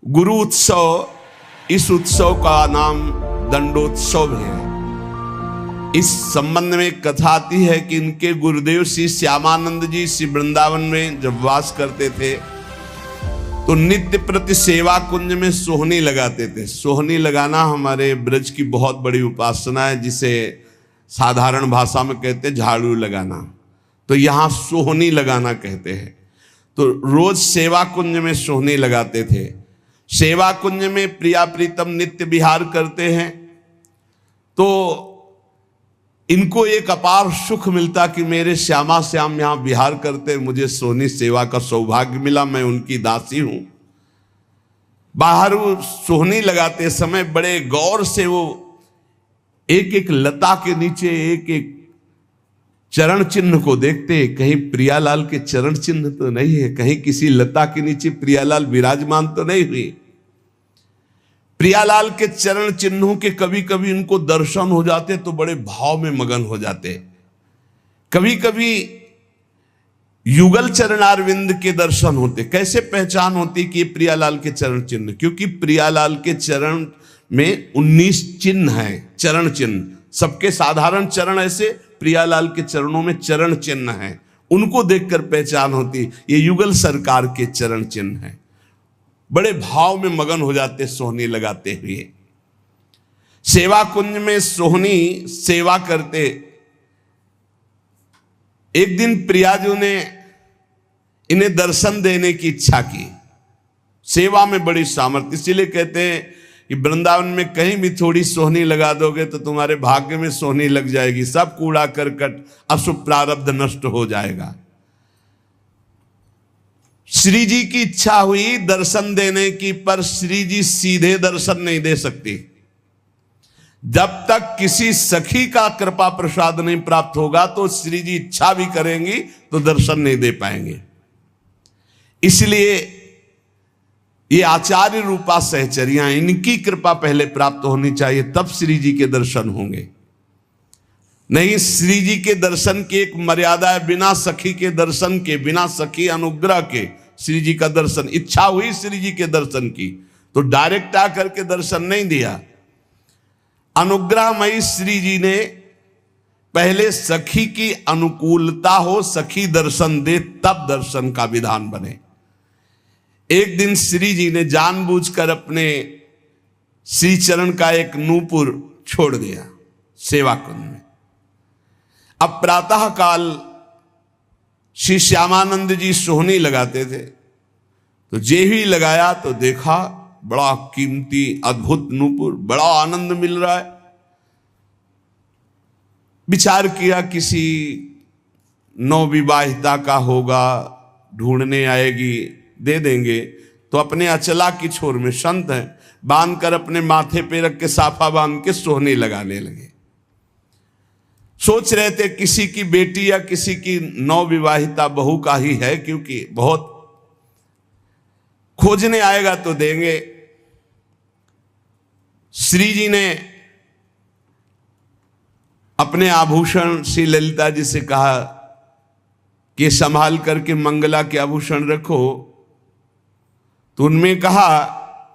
गुरु उत्सव, इस उत्सव का नाम दंडोत्सव है। इस संबंध में एक कथा आती है कि इनके गुरुदेव श्री श्यामानंद जी श्री वृंदावन में जब वास करते थे तो नित्य प्रति सेवा कुंज में सोहनी लगाते थे। सोहनी लगाना हमारे ब्रज की बहुत बड़ी उपासना है, जिसे साधारण भाषा में कहते हैं झाड़ू लगाना, तो यहाँ सोहनी लगाना कहते हैं। तो रोज सेवा कुंज में सोहनी लगाते थे। सेवा कुंज में प्रिया प्रीतम नित्य विहार करते हैं तो इनको एक अपार सुख मिलता कि मेरे श्यामा श्याम यहाँ विहार करते, मुझे सोहनी सेवा का सौभाग्य मिला, मैं उनकी दासी हूं। बाहर वो सोहनी लगाते समय बड़े गौर से वो एक एक लता के नीचे एक एक चरण चिन्ह को देखते, कहीं प्रियालाल के चरण चिन्ह तो नहीं है, कहीं किसी लता के नीचे प्रियालाल विराजमान तो नहीं हुई। प्रियालाल के चरण चिन्हों के कभी कभी उनको दर्शन हो जाते तो बड़े भाव में मगन हो जाते। कभी कभी युगल चरणारविंद के दर्शन होते। कैसे पहचान होती कि प्रियालाल के चरण चिन्ह? क्योंकि प्रियालाल के चरण में 19 चिन्ह हैं, चरण चिन्ह। सबके साधारण चरण ऐसे, प्रियालाल के चरणों में चरण चिन्ह हैं, उनको देखकर पहचान होती ये युगल सरकार के चरण चिन्ह हैं। बड़े भाव में मगन हो जाते सोहनी लगाते हुए। सेवा कुंज में सोहनी सेवा करते। एक दिन प्रियाजू ने इन्हें दर्शन देने की इच्छा की। सेवा में बड़ी सामर्थ्य, इसीलिए कहते हैं कि वृंदावन में कहीं भी थोड़ी सोहनी लगा दोगे तो तुम्हारे भाग्य में सोहनी लग जाएगी, सब कूड़ा करकट अशुभ प्रारब्ध नष्ट हो जाएगा। श्री जी की इच्छा हुई दर्शन देने की, पर श्री जी सीधे दर्शन नहीं दे सकती। जब तक किसी सखी का कृपा प्रसाद नहीं प्राप्त होगा तो श्री जी इच्छा भी करेंगी तो दर्शन नहीं दे पाएंगे। इसलिए ये आचार्य रूपा सहचरियां, इनकी कृपा पहले प्राप्त होनी चाहिए, तब श्री जी के दर्शन होंगे। नहीं, श्री जी के दर्शन की एक मर्यादा है, बिना सखी के दर्शन के, बिना सखी अनुग्रह के श्री जी का दर्शन। इच्छा हुई श्री जी के दर्शन की तो डायरेक्ट आकर के दर्शन नहीं दिया। अनुग्रहमयी श्री जी ने पहले सखी की अनुकूलता हो, सखी दर्शन दे, तब दर्शन का विधान बने। एक दिन श्री जी ने जानबूझकर अपने श्री चरण का एक नूपुर छोड़ दिया सेवा कुंज में। अब प्रातः काल श्री श्यामानंद जी सोहनी लगाते थे तो जे ही लगाया तो देखा बड़ा कीमती अद्भुत नूपुर, बड़ा आनंद मिल रहा है। विचार किया किसी नवविवाहिता का होगा, ढूंढने आएगी, दे देंगे। तो अपने अचला की छोर में संत हैं, बांध कर अपने माथे पे रख के साफा बांध के सोहनी लगाने लगे। सोच रहे थे किसी की बेटी या किसी की नवविवाहिता बहू का ही है, क्योंकि बहुत खोजने आएगा तो देंगे। श्री जी ने अपने आभूषण श्री ललिता जी से कहा कि संभाल करके मंगला के आभूषण रखो। तो उनमें कहा,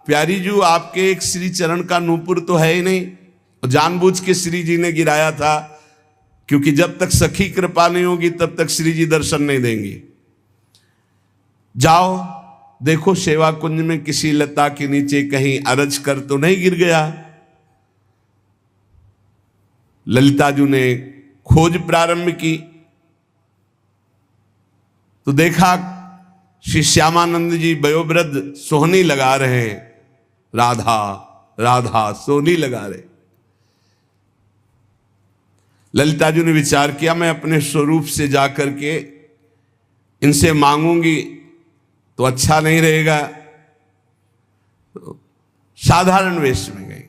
प्यारी जी आपके एक श्री चरण का नूपुर तो है ही नहीं। जानबूझ के श्री जी ने गिराया था, क्योंकि जब तक सखी कृपा नहीं होगी तब तक श्री जी दर्शन नहीं देंगे। जाओ देखो सेवा कुंज में किसी लता के नीचे कहीं अरज कर तो नहीं गिर गया। ललिता जी ने खोज प्रारंभ की तो देखा श्री श्यामानंद जी वयोवृद्ध सोहनी लगा रहे हैं। राधा राधा सोहनी लगा रहे। ललिता जी ने विचार किया, मैं अपने स्वरूप से जाकर के इनसे मांगूंगी तो अच्छा नहीं रहेगा। तो साधारण वेश में गई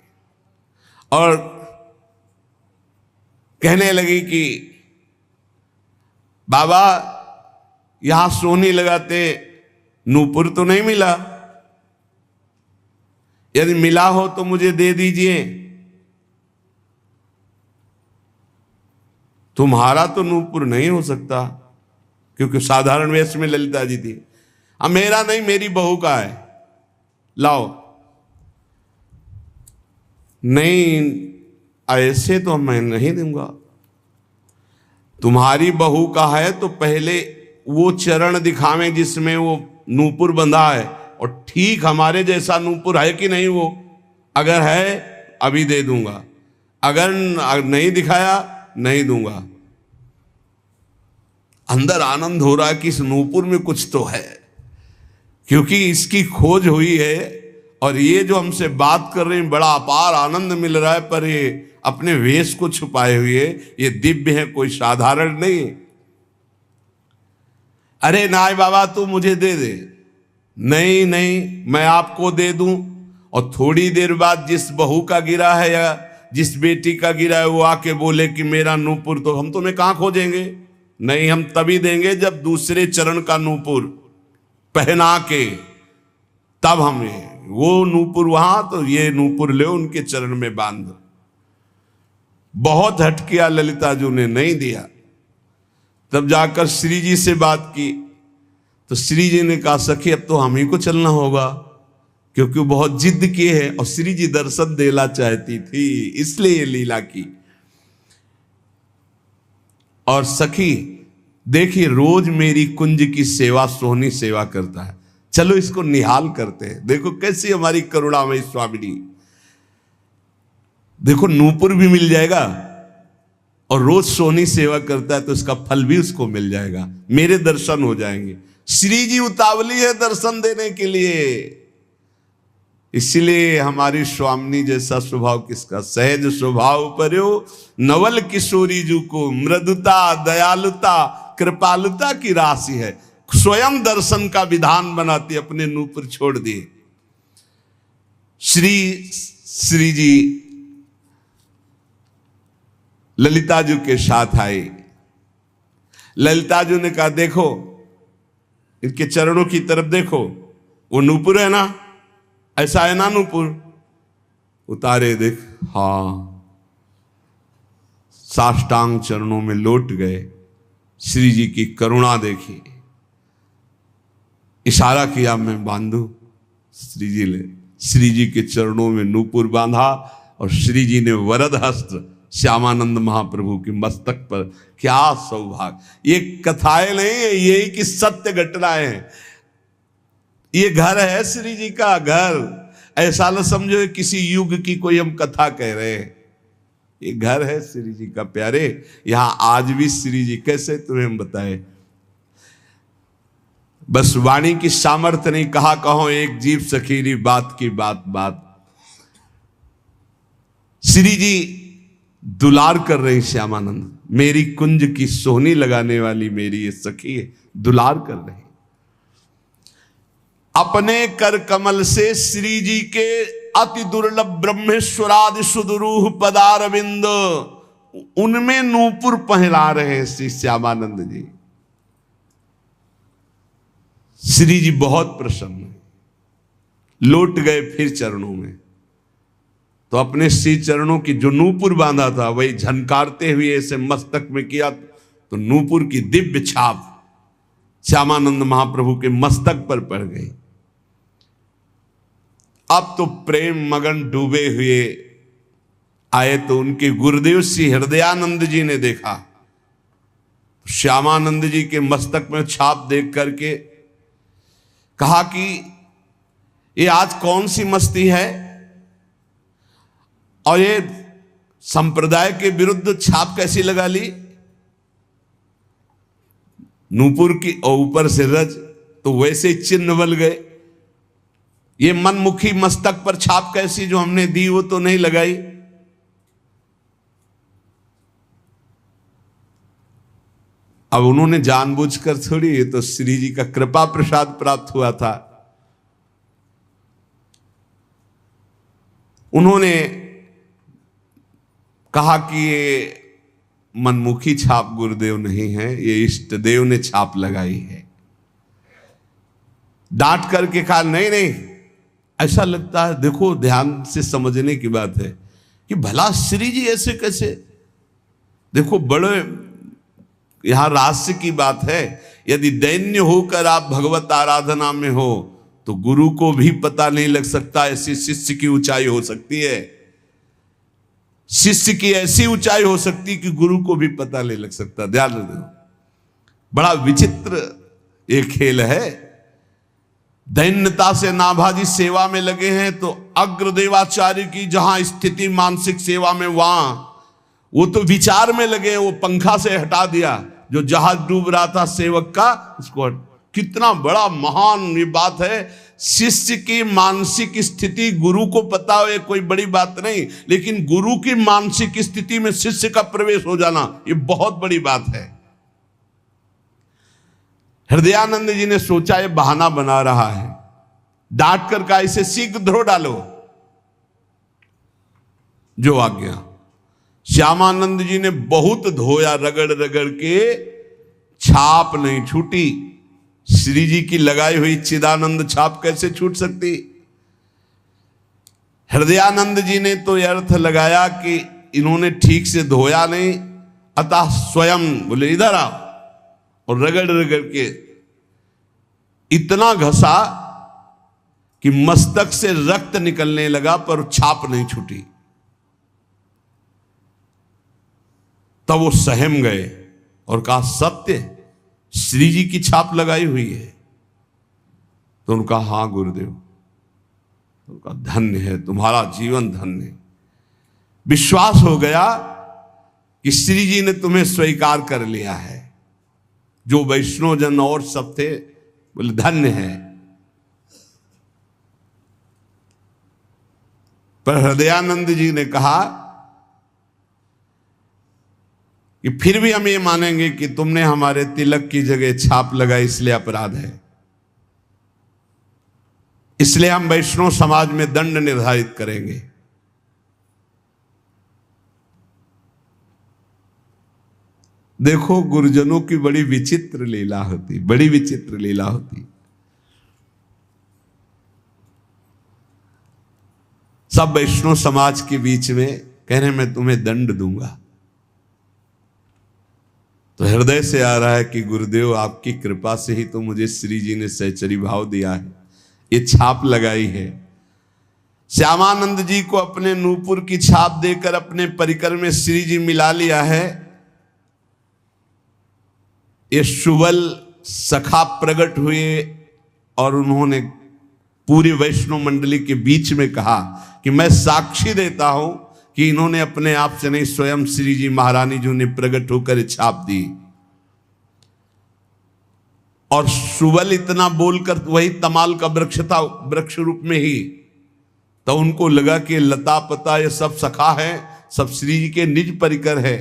और कहने लगी कि बाबा यहां सोहनी लगाते नूपुर तो नहीं मिला, यदि मिला हो तो मुझे दे दीजिए। तुम्हारा तो नूपुर नहीं हो सकता, क्योंकि साधारण वेश में ललिता जी थी। अब मेरा नहीं, मेरी बहू का है। लाओ। नहीं, ऐसे तो मैं नहीं दूंगा। तुम्हारी बहू का है तो पहले वो चरण दिखावें जिसमें वो नूपुर बंधा है, और ठीक हमारे जैसा नूपुर है कि नहीं वो, अगर है अभी दे दूंगा, अगर नहीं दिखाया नहीं दूंगा। अंदर आनंद हो रहा है कि इस नूपुर में कुछ तो है, क्योंकि इसकी खोज हुई है, और ये जो हमसे बात कर रहे हैं बड़ा अपार आनंद मिल रहा है, पर ये अपने वेश को छुपाए हुए ये दिव्य है, कोई साधारण नहीं। अरे नाय बाबा तू मुझे दे दे, नहीं नहीं मैं आपको दे दूं। और थोड़ी देर बाद जिस बहू का गिरा है या जिस बेटी का गिरा है वो आके बोले कि मेरा नूपुर, तो हम तुम्हें कहां खोजेंगे? नहीं, हम तभी देंगे जब दूसरे चरण का नूपुर पहना के, तब हमें वो नूपुर वहां, तो ये नूपुर ले उनके चरण में बांध। बहुत हट किया ललिता जी ने, नहीं दिया। तब जाकर श्री जी से बात की तो श्री जी ने कहा सखी अब तो हम ही को चलना होगा, क्योंकि वो बहुत जिद किए है, और श्री जी दर्शन देना चाहती थी इसलिए ये लीला की। और सखी देखिए रोज मेरी कुंज की सेवा सोहनी सेवा करता है, चलो इसको निहाल करते हैं। देखो कैसी हमारी करुणामयी स्वामिनी, देखो नूपुर भी मिल जाएगा और रोज सोहनी सेवा करता है तो इसका फल भी उसको मिल जाएगा, मेरे दर्शन हो जाएंगे। श्री जी उतावली है दर्शन देने के लिए, इसलिए हमारी स्वामिनी जैसा स्वभाव किसका, सहज स्वभाव पर्यो नवल किशोरी जी को मृदुता दयालुता कृपालुता की राशि है, स्वयं दर्शन का विधान बनाती, अपने नूपुर छोड़ दिए। श्री जी ललिता जी के साथ आए। ललिता जी ने कहा देखो इनके चरणों की तरफ देखो, वो नूपुर है ना, ऐसा है ना नूपुर, उतारे देख, हाँ साष्टांग चरणों में लौट गए। श्री जी की करुणा देखी, इशारा किया मैं बांधू। श्री जी के चरणों में नूपुर बांधा, और श्री जी ने वरद हस्त श्यामानंद महाप्रभु के मस्तक पर, क्या सौभाग्य। ये कथाएं नहीं है, यही की सत्य घटनाएं हैं। ये घर है श्री जी का घर, ऐसा न समझो किसी युग की कोई हम कथा कह रहे हैं, ये घर है श्री जी का प्यारे। यहां आज भी श्री जी कैसे तुम्हें हम बताए, बस वाणी की सामर्थ्य नहीं, कहा कहो एक जीव सखीरी बात की बात बात। श्री जी दुलार कर रहे श्यामानंद, मेरी कुंज की सोहनी लगाने वाली मेरी ये सखी है, दुलार कर रहे। अपने कर कमल से श्री जी के अति दुर्लभ ब्रह्मेश्वरादि सुदरूह पदारविंद, उनमें नूपुर पहला रहे श्री श्यामानंद जी। श्री जी बहुत प्रसन्न, लौट गए फिर चरणों में, तो अपने श्री चरणों की जो नूपुर बांधा था वही झनकारते हुए ऐसे मस्तक में किया, तो नूपुर की दिव्य छाप श्यामानंद महाप्रभु के मस्तक पर पड़ गई। अब तो प्रेम मगन डूबे हुए आए, तो उनके गुरुदेव श्री हृदयानंद जी ने देखा, श्यामानंद जी के मस्तक में छाप देख करके कहा कि ये आज कौन सी मस्ती है, और ये संप्रदाय के विरुद्ध छाप कैसी लगा ली, नूपुर की और ऊपर से रज, तो वैसे चिन्ह बल गए। ये मनमुखी मस्तक पर छाप कैसी जो हमने दी वो तो नहीं लगाई। अब उन्होंने जानबूझकर थोड़ी, ये तो श्री जी का कृपा प्रसाद प्राप्त हुआ था। उन्होंने कहा कि ये मनमुखी छाप गुरुदेव नहीं है, ये इष्ट देव ने छाप लगाई है। डांट करके कहा नहीं नहीं, ऐसा लगता है, देखो ध्यान से समझने की बात है कि भला श्री जी ऐसे कैसे, देखो बड़े यहां रहस्य की बात है। यदि दैन्य होकर आप भगवत आराधना में हो तो गुरु को भी पता नहीं लग सकता, ऐसी शिष्य की ऊंचाई हो सकती है। शिष्य की ऐसी ऊंचाई हो सकती कि गुरु को भी पता नहीं लग सकता। ध्यान दो, बड़ा विचित्र एक खेल है। दैन्यता से नाभाजी सेवा में लगे हैं, तो अग्रदेवाचार्य की जहां स्थिति मानसिक सेवा में, वहां वो तो विचार में लगे, वो पंखा से हटा दिया जो जहाज डूब रहा था सेवक का, उसको। कितना बड़ा महान ये बात है। शिष्य की मानसिक स्थिति गुरु को पता हो, ये कोई बड़ी बात नहीं, लेकिन गुरु की मानसिक स्थिति में शिष्य का प्रवेश हो जाना, ये बहुत बड़ी बात है। हृदयानंद जी ने सोचा ये बहाना बना रहा है, डांट कर का इसे शीघ्र धो डालो, जो आज्ञा। श्यामानंद जी ने बहुत धोया, रगड़ रगड़ के, छाप नहीं छूटी। श्री जी की लगाई हुई चिदानंद छाप कैसे छूट सकती। हृदयानंद जी ने तो यह अर्थ लगाया कि इन्होंने ठीक से धोया नहीं, अतः स्वयं बोले इधर आओ, और रगड़ रगड़ के इतना घसा कि मस्तक से रक्त निकलने लगा, पर छाप नहीं छूटी। तब वो सहम गए और कहा सत्य, श्री जी की छाप लगाई हुई है। तो उनका हाँ गुरुदेव, उनका धन्य है, तुम्हारा जीवन धन्य। विश्वास हो गया कि श्री जी ने तुम्हें स्वीकार कर लिया है। जो वैष्णव जन और सब थे बोले धन्य है। पर हृदयानंद जी ने कहा कि फिर भी हम ये मानेंगे कि तुमने हमारे तिलक की जगह छाप लगाई, इसलिए अपराध है। इसलिए हम वैष्णव समाज में दंड निर्धारित करेंगे। देखो, गुरुजनों की बड़ी विचित्र लीला होती, बड़ी विचित्र लीला होती। सब वैष्णव समाज के बीच में कह रहे मैं तुम्हें दंड दूंगा। तो हृदय से आ रहा है कि गुरुदेव आपकी कृपा से ही तो मुझे श्री जी ने सहचरी भाव दिया है, ये छाप लगाई है। श्यामानंद जी को अपने नूपुर की छाप देकर अपने परिकर में श्री जी मिला लिया है। ये सुबल सखा प्रकट हुए और उन्होंने पूरी वैष्णव मंडली के बीच में कहा कि मैं साक्षी देता हूं कि इन्होंने अपने आप से नहीं, स्वयं श्री जी महारानी जी ने प्रकट होकर छाप दी। और सुबल इतना बोलकर, वही तमाल का वृक्ष था, वृक्ष रूप में ही, तो उनको लगा कि लता पता ये सब सखा है, सब श्री जी के निज परिकर है।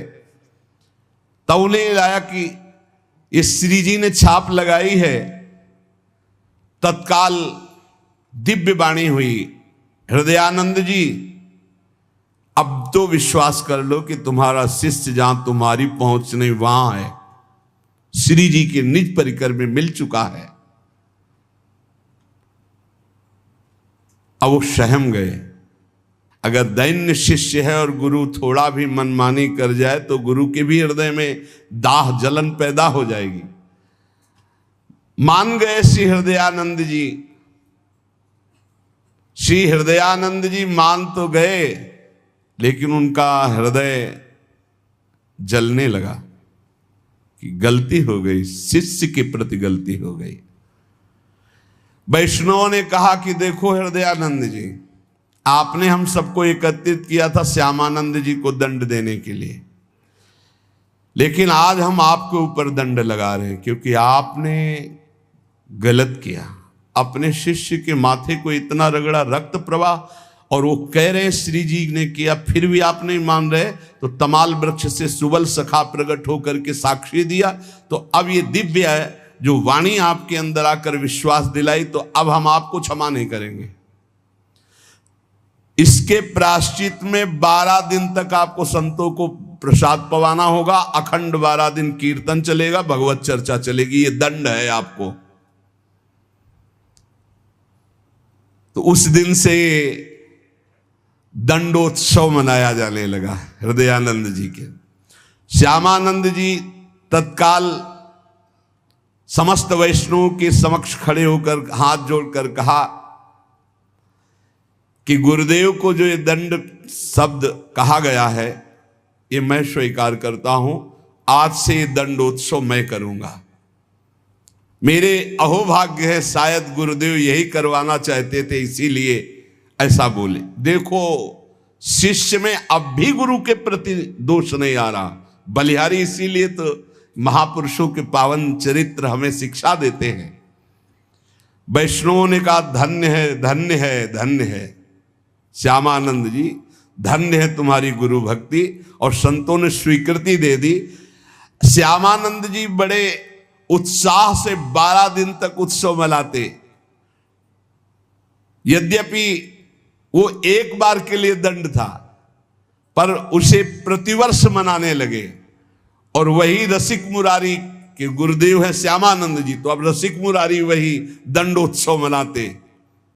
तब उन्हें लाया कि ये श्री जी ने छाप लगाई है। तत्काल दिव्य वाणी हुई, हृदयानंद जी अब तो विश्वास कर लो कि तुम्हारा शिष्य जहां तुम्हारी पहुंच नहीं वहां है, श्री जी के निज परिकर में मिल चुका है। अब वो सहम गए। अगर दैन्य शिष्य है और गुरु थोड़ा भी मनमानी कर जाए तो गुरु के भी हृदय में दाह जलन पैदा हो जाएगी। मान गए श्री हृदयानंद जी। श्री हृदयानंद जी मान तो गए, लेकिन उनका हृदय जलने लगा कि गलती हो गई, शिष्य के प्रति गलती हो गई। वैष्णवों ने कहा कि देखो हृदयानंद जी, आपने हम सबको एकत्रित किया था श्यामानंद जी को दंड देने के लिए, लेकिन आज हम आपके ऊपर दंड लगा रहे हैं क्योंकि आपने गलत किया। अपने शिष्य के माथे को इतना रगड़ा, रक्त प्रवाह, और वो कह रहे हैं श्री जी ने किया, फिर भी आप नहीं मान रहे। तो तमाल वृक्ष से सुबल सखा प्रकट होकर के साक्षी दिया। तो अब ये दिव्य है जो वाणी आपके अंदर आकर विश्वास दिलाई, तो अब हम आपको क्षमा नहीं करेंगे। इसके प्रायश्चित में 12 दिन तक आपको संतों को प्रसाद पवाना होगा, अखंड 12 दिन कीर्तन चलेगा, भगवत चर्चा चलेगी, ये दंड है आपको। तो उस दिन से दंडोत्सव मनाया जाने लगा हृदयानंद जी के। श्यामानंद जी तत्काल समस्त वैष्णवों के समक्ष खड़े होकर हाथ जोड़कर कहा कि गुरुदेव को जो ये दंड शब्द कहा गया है ये मैं स्वीकार करता हूं, आज से ये दंडोत्सव मैं करूंगा। मेरे अहोभाग्य है, शायद गुरुदेव यही करवाना चाहते थे इसीलिए ऐसा बोले। देखो शिष्य में अब भी गुरु के प्रति दोष नहीं आ रहा। बलिहारी इसीलिए तो महापुरुषों के पावन चरित्र हमें शिक्षा देते हैं। वैष्णवों ने कहा धन्य है धन्य है धन्य है श्यामानंद जी, धन्य है तुम्हारी गुरु भक्ति, और संतों ने स्वीकृति दे दी। श्यामानंद जी बड़े उत्साह से 12 दिन तक उत्सव मनाते। यद्यपि वो एक बार के लिए दंड था, पर उसे प्रतिवर्ष मनाने लगे। और वही रसिक मुरारी के गुरुदेव है श्यामानंद जी, तो अब रसिक मुरारी वही दंडोत्सव मनाते।